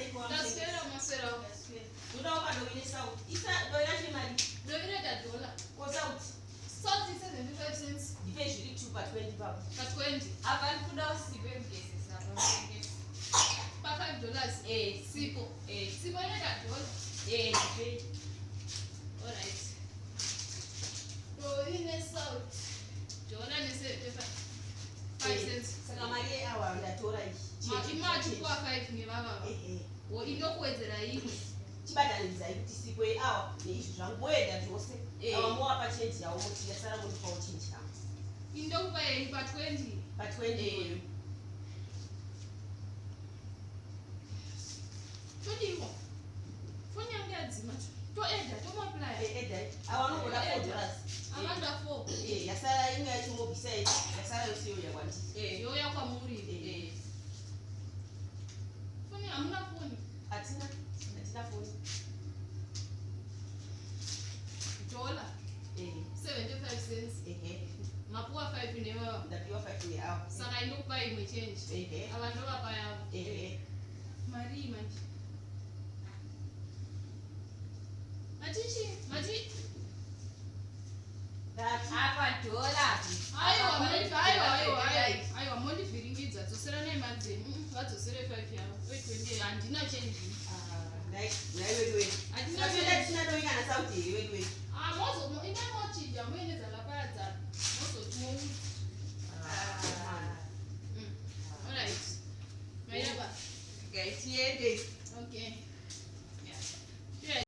iko Taswira maswira. Ndoda ukadovine South. Isa doira chimari. Doira da dollar. Ko South. South is 75 cents. Depends you to per 20 pounds. Per 20. Abantu kuda usibe mgesi sapa. Per $5. Sipo. Sipo ina da dollar. Depends. Alright. Doira South. Dollar ni 5 cents. Saka mari awa ndatora ichi. Imagine kwa 5 ni baba. Inokuwedzera hii. Chibadaliza kuti sipo awa neizvo zvangoenda zvose. Awa moapa change yawo kuti yasara muri kwa change yawo. Indokupa yei pa 20. Pa 20. Todiwa. Foni yangu yadzima. To eda, to multiply. Eda. Awa no da $4. Amanda 4. Yasara inga yachimobisa yasara yosiyo yakwandi. Yo yakwa muri. Foni amuna foni. Atina foni. Dollar. 75 cents. Mapuwa 5 ni wewe. Ndapiwa 5 ni hao. Saka inokupa imwe change. Abantu bapa yao. Mari manje. Maji. Apa dollar. Aiwa mondi viringidza dzosera nei madzeni. Vadzosere 5 yao. 20 handina change. Wewe. Atina doika na sauti wewe. Mozo ina mochi ya mwene za la para za. Mozo tuo.